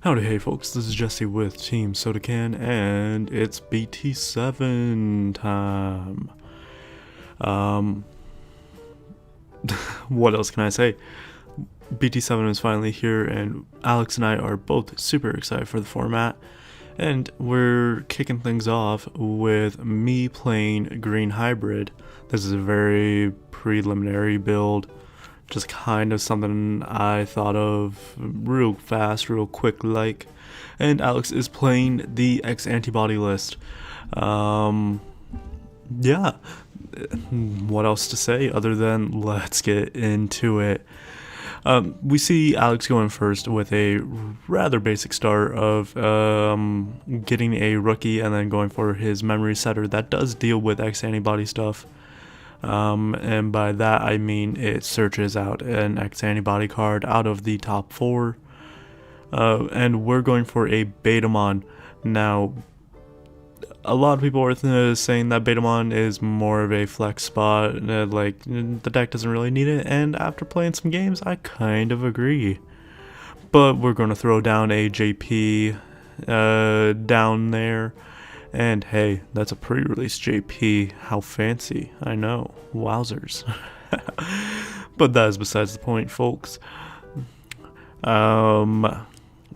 Howdy, hey folks, this is Jesse with Team SodaKan, and it's BT7 time. What else can I say? BT7 is finally here, and Alex and I are both super excited for the format. And we're kicking things off with me playing Green Hybrid. This is a very preliminary build, just kind of something I thought of real fast, real quick like. And Alex is playing the X-Antibody list. Yeah, what else to say other than let's get into it. We see Alex going first with a rather basic start of getting a rookie and then going for his memory setter that does deal with X-Antibody stuff. And by that I mean it searches out an X-Antibody card out of the top 4. And we're going for a Betamon. Now, a lot of people are saying that Betamon is more of a flex spot, like the deck doesn't really need it, and after playing some games I kind of agree. But we're going to throw down a JP down there, and hey, that's a pre-release JP, how fancy, I know, wowzers. But that is besides the point, folks.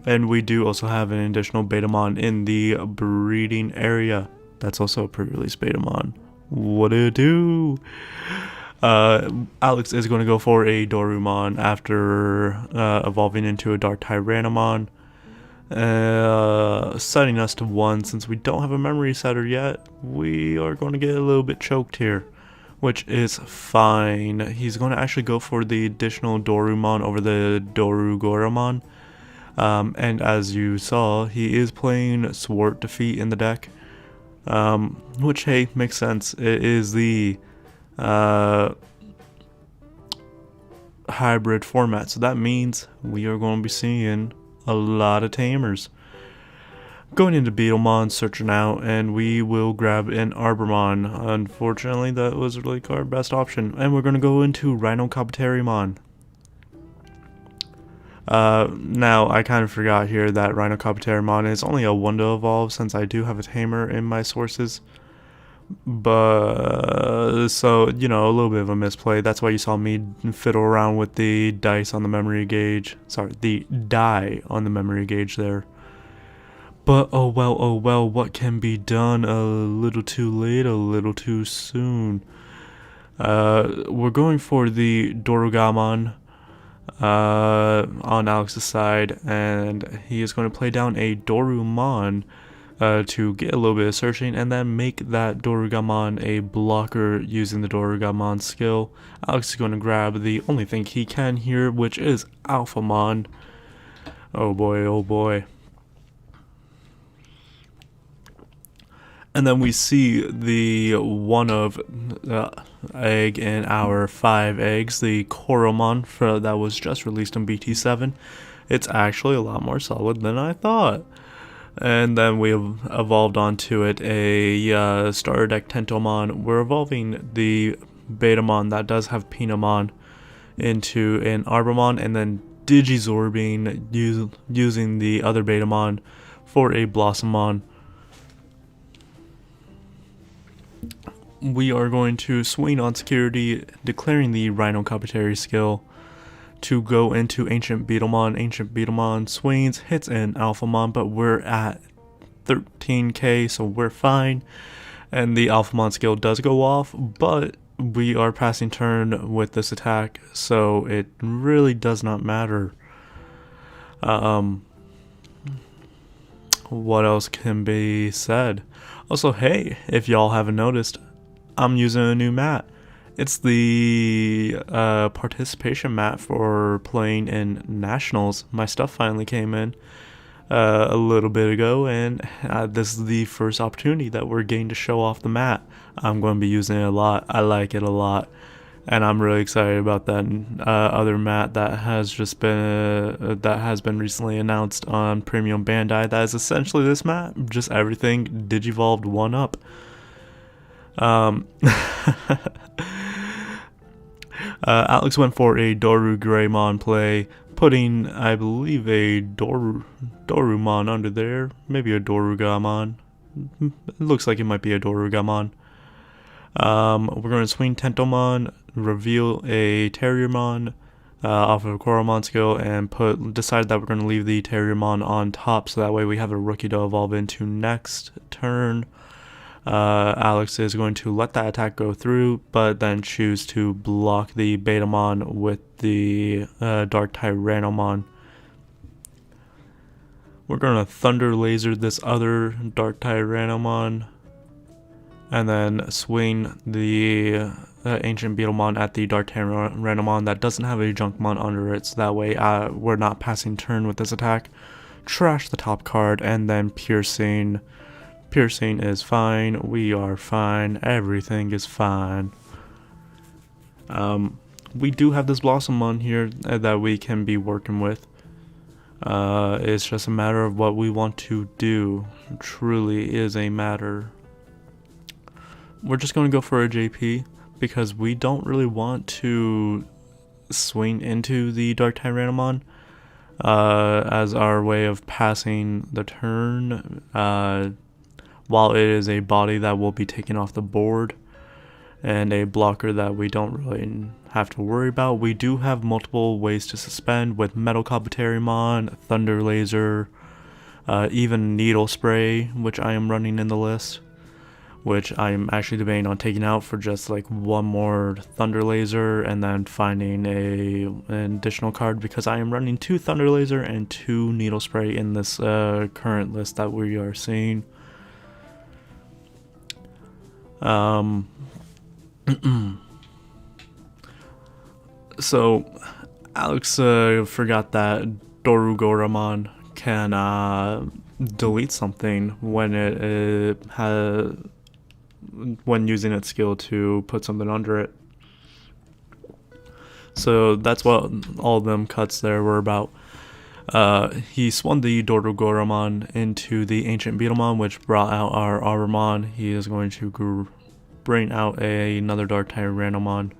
And we do also have an additional Betamon in the breeding area. That's also a pre-release Betamon. What do you do? Alex is going to go for a Dorumon after evolving into a Dark Tyrannomon. Setting us to 1. Since we don't have a memory setter yet, we are going to get a little bit choked here, which is fine. He's going to actually go for the additional Dorumon over the Dorugoramon. And as you saw, he is playing Swart Defeat in the deck, which, hey, makes sense. It is the hybrid format, so that means we are going to be seeing a lot of tamers. Going into Beetlemon, searching out, and we will grab an Arbormon. Unfortunately, that was really our best option, and we're going to go into Rhinocopterimon. Now, I kind of forgot here that Rhinocopterimon is only a 1 to evolve, since I do have a tamer in my sources. But, so, you know, a little bit of a misplay. That's why you saw me fiddle around with the dice on the memory gauge. Sorry, the die on the memory gauge there. But, oh well, what can be done? A little too late, a little too soon. We're going for the Dorugamon on Alex's side, and he is going to play down a Dorumon to get a little bit of searching, and then make that Dorugamon a blocker using the Dorugamon skill. Alex is going to grab the only thing he can here, which is Alphamon. Oh boy, oh boy. And then we see the one of egg in our 5 eggs, the Koromon that was just released in BT7. It's actually a lot more solid than I thought. And then we evolved onto it a starter deck Tentomon. We're evolving the Betamon that does have Pinamon into an Arbormon, and then Digizorbing using the other Betamon for a Blossomon. We are going to swing on security, declaring the Rhinocopteri skill to go into Ancient Beetlemon. Ancient Beetlemon swings, hits an Alphamon, but we're at 13k, so we're fine. And the Alphamon skill does go off, but we are passing turn with this attack, so it really does not matter. What else can be said? Also, hey, if y'all haven't noticed, I'm using a new mat. It's the participation mat for playing in Nationals. My stuff finally came in a little bit ago, and this is the first opportunity that we're getting to show off the mat. I'm going to be using it a lot. I like it a lot, and I'm really excited about that other mat that has been recently announced on Premium Bandai. That is essentially this mat, just everything Digivolved 1-up. Alex went for a Doru Greymon play, putting, I believe, a Dorumon under there. Maybe a Dorugamon. It looks like it might be a Dorugamon. We're going to swing Tentomon, reveal a Terriermon off of a Coromon skill, and decide that we're going to leave the Terriermon on top, so that way we have a rookie to evolve into next turn. Alex is going to let that attack go through, but then choose to block the Betamon with the Dark Tyrannomon. We're going to Thunder Laser this other Dark Tyrannomon, and then swing the Ancient Beetlemon at the Dark Tyrannomon that doesn't have a Junkmon under it, so that way we're not passing turn with this attack. Trash the top card, and then Piercing. Piercing is fine. We are fine. Everything is fine. We do have this Blossomon here that we can be working with. It's just a matter of what we want to do. It truly is a matter. We're just going to go for a JP because we don't really want to swing into the Dark Tyrannomon as our way of passing the turn. While it is a body that will be taken off the board and a blocker that we don't really have to worry about, we do have multiple ways to suspend with Metal Kabuterimon, Thunder Laser, even Needle Spray, which I am running in the list, which I'm actually debating on taking out for just like one more Thunder Laser and then finding an additional card, because I am running 2 Thunder Laser and 2 Needle Spray in this current list that we are seeing. So Alex forgot that Dorugoramon can delete something when when using its skill to put something under it. So that's what all of them cuts there were about. He swung the Dorugoramon into the Ancient Beetlemon, which brought out our Arbomon. He is going to bring out another Dark Tyrannomon.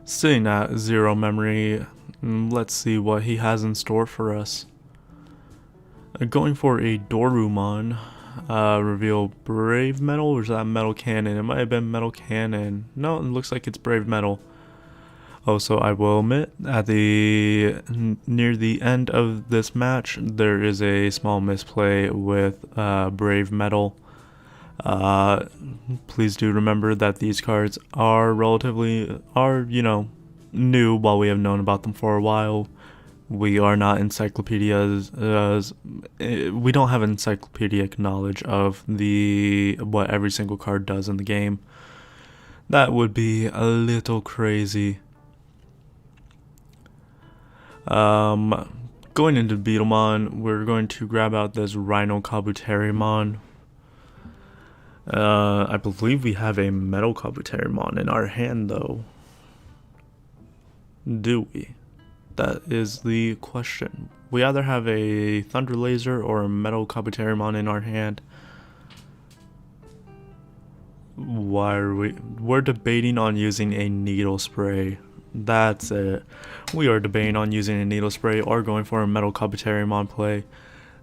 Sitting at 0 memory, let's see what he has in store for us. Going for a Dorumon. Reveal Brave Metal, or is that Metal Cannon? It might have been Metal Cannon. No, it looks like it's Brave Metal. Also, I will admit, at near the end of this match, there is a small misplay with Brave Metal. Please do remember that these cards are new, while we have known about them for a while. We are not encyclopedias. We don't have encyclopedic knowledge of what every single card does in the game. That would be a little crazy. Going into Beetlemon, we're going to grab out this Rhino Kabuterimon. I believe we have a Metal Kabuterimon in our hand, though. Do we? That is the question. We either have a Thunder Laser or a Metal Kabuterimon in our hand. We're debating on using a Needle Spray. That's it. We are debating on using a Needle Spray or going for a Metal Kabuterimon play.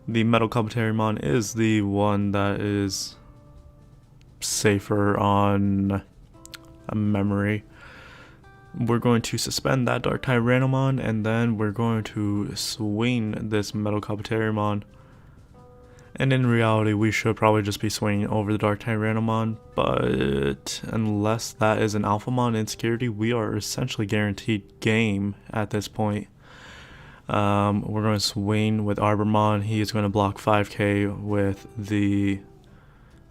The Metal Kabuterimon is the one that is safer on a memory. We're going to suspend that Dark Tyrannomon, and then we're going to swing this Metal Kabuterimon. And in reality, we should probably just be swinging over the Dark Tyrannomon, but unless that is an Alphamon insecurity, we are essentially guaranteed game at this point. We're going to swing with Arbomon. He is going to block 5k with the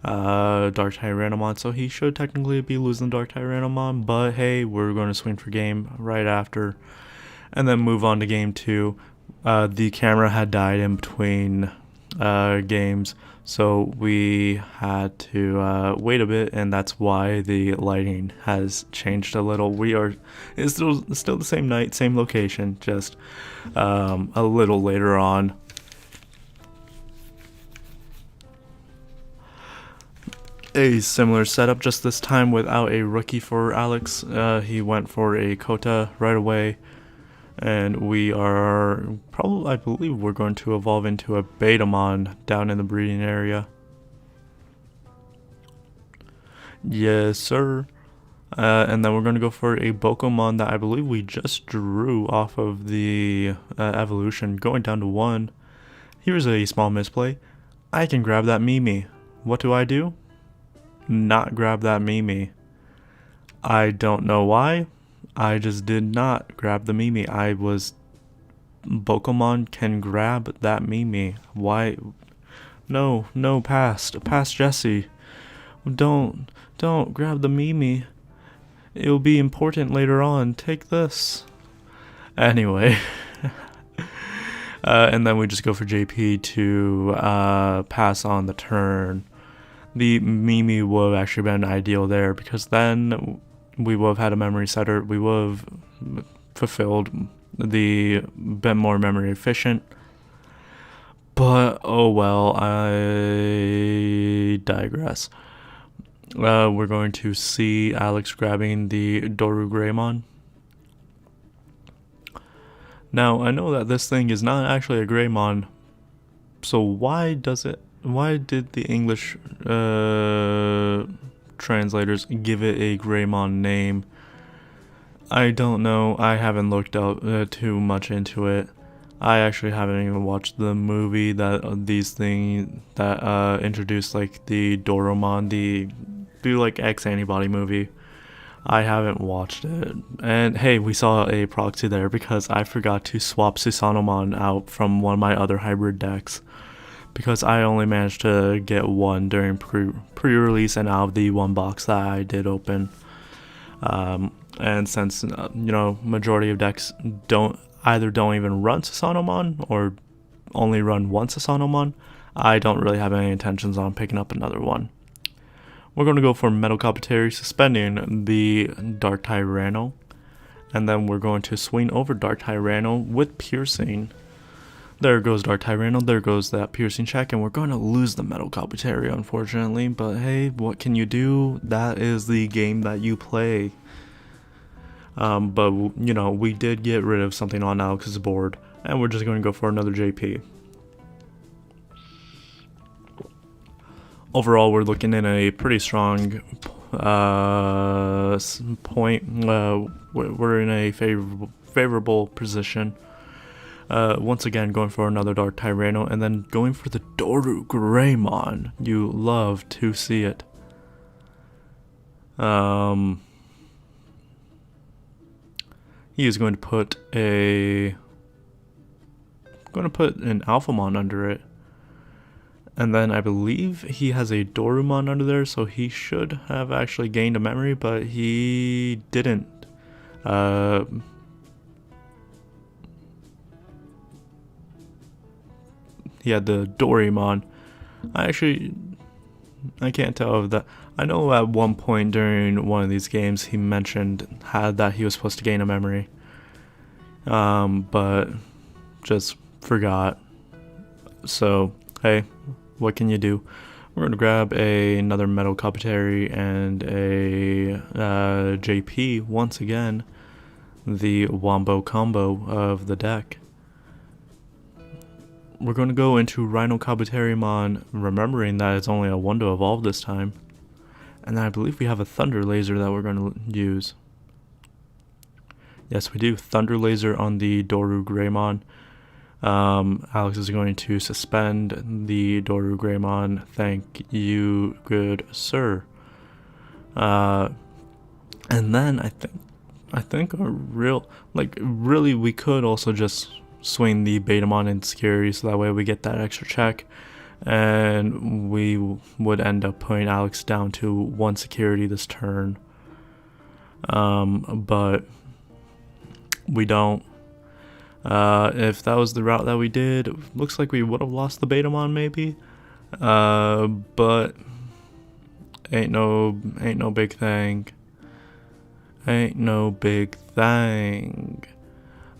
Dark Tyrannomon, so he should technically be losing Dark Tyrannomon, but hey, we're going to swing for game right after and then move on to game 2. The camera had died in between games, so we had to wait a bit, and that's why the lighting has changed a little. It's still the same night, same location, just a little later on. A similar setup, just this time without a rookie for Alex. He went for a Kota right away. And we are probably, I believe we're going to evolve into a Betamon down in the breeding area. Yes, sir. And then we're going to go for a Pokemon that I believe we just drew off of the evolution, going down to 1. Here's a small misplay. I can grab that Mimi. What do? Not grab that Mimi. I don't know why. I just did not grab the Mimi. Pokemon can grab that Mimi. Why? No, pass Jesse. Don't grab the Mimi. It'll be important later on. Take this. Anyway. And then we just go for JP to pass on the turn. The Mimi would have actually been ideal there, because then we would have had a memory setter. We would have fulfilled been more memory efficient. But oh well, I digress. We're going to see Alex grabbing the Doru Greymon. Now, I know that this thing is not actually a Greymon, so why did the English translators give it a Greymon name? I don't know. I haven't looked up too much into it. I actually haven't even watched the movie that introduced like the Doromon, the like X-Antibody movie. I haven't watched it. And hey, we saw a proxy there because I forgot to swap Susanomon out from one of my other hybrid decks, because I only managed to get one during pre-release and out of the one box that I did open. And since majority of decks don't even run Susanomon or only run one Susanomon, I don't really have any intentions on picking up another one. We're going to go for Metal Copetary, suspending the Dark Tyranno, and then we're going to swing over Dark Tyranno with Piercing. There goes Dark Tyranno, there goes that Piercing check, and we're going to lose the Metal Copetary, unfortunately, but hey, what can you do? That is the game that you play. But we did get rid of something on Alex's board, and we're just going to go for another JP. Overall, we're looking in a pretty strong point. We're in a favorable position. Once again, going for another Dark Tyranno, and then going for the Doru Greymon. You love to see it. He is going to put an Alphamon under it. And then I believe he has a Dorumon under there, so he should have actually gained a memory, but he didn't. He had the Doraemon. I can't tell if that. I know at one point during one of these games he mentioned that he was supposed to gain a memory. But just forgot. So, hey, what can you do? We're going to grab another Metal Copetary and a JP once again. The Wombo combo of the deck. We're going to go into Rhino Copetarimon, remembering that it's only a 1 to evolve this time. And then I believe we have a Thunder Laser that we're going to use. Yes, we do. Thunder Laser on the Doru Greymon. Alex is going to suspend the Doru Greymon. Thank you, good sir. And then I think really we could also just swing the Betamon in security, so that way we get that extra check, and we would end up putting Alex down to 1 security this turn. But we don't. If that was the route that we did, it looks like we would have lost the Betamon maybe. But ain't no big thing. Ain't no big thing.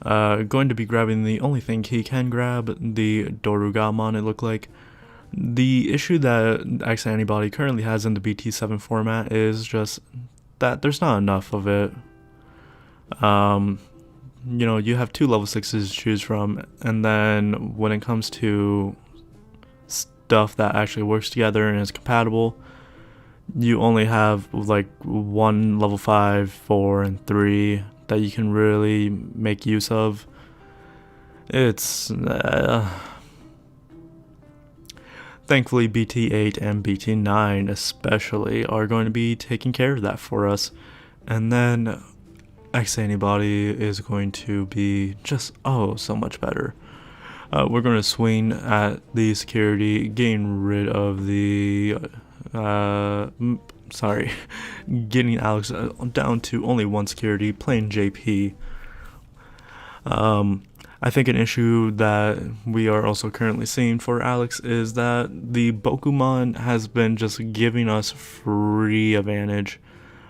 Going to be grabbing the only thing he can grab, the Dorugamon, it looked like. The issue that X-Antibody currently has in the BT7 format is just that there's not enough of it. You have 2 level 6s to choose from, and then when it comes to stuff that actually works together and is compatible, you only have like 1 level 5, 4, and 3 that you can really make use of. It's thankfully BT8 and BT9 especially are going to be taking care of that for us, and then X-Antibody is going to be just so much better. We're going to swing at the security, getting rid of the getting Alex down to only 1 security, playing JP. I think an issue that we are also currently seeing for Alex is that the Bokumon has been just giving us free advantage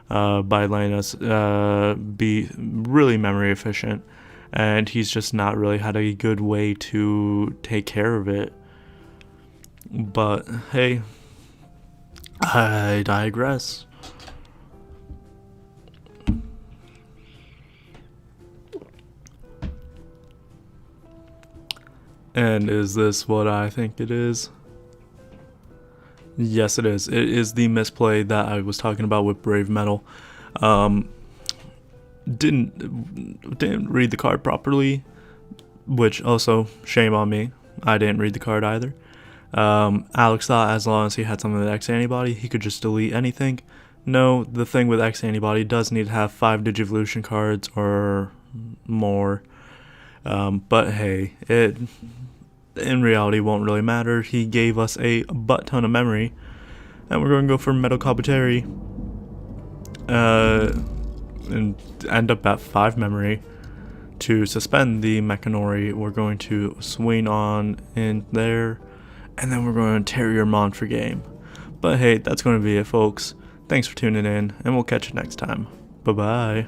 by letting us be really memory efficient, and he's just not really had a good way to take care of it. But hey, I digress. And is this what I think it is? Yes, it is. It is the misplay that I was talking about with Brave Metal. Didn't read the card properly, which also shame on me. I didn't read the card either. Alex thought as long as he had something with X-Antibody, he could just delete anything. No, the thing with X-Antibody does need to have 5 Digivolution cards or more. But hey, it in reality won't really matter. He gave us a butt ton of memory, and we're going to go for Metal Kabuteri and end up at 5 memory. To suspend the Mechanori, we're going to swing on in there, and then we're going to Terriermon for game. But hey, that's going to be it, folks. Thanks for tuning in, and we'll catch you next time. Bye bye.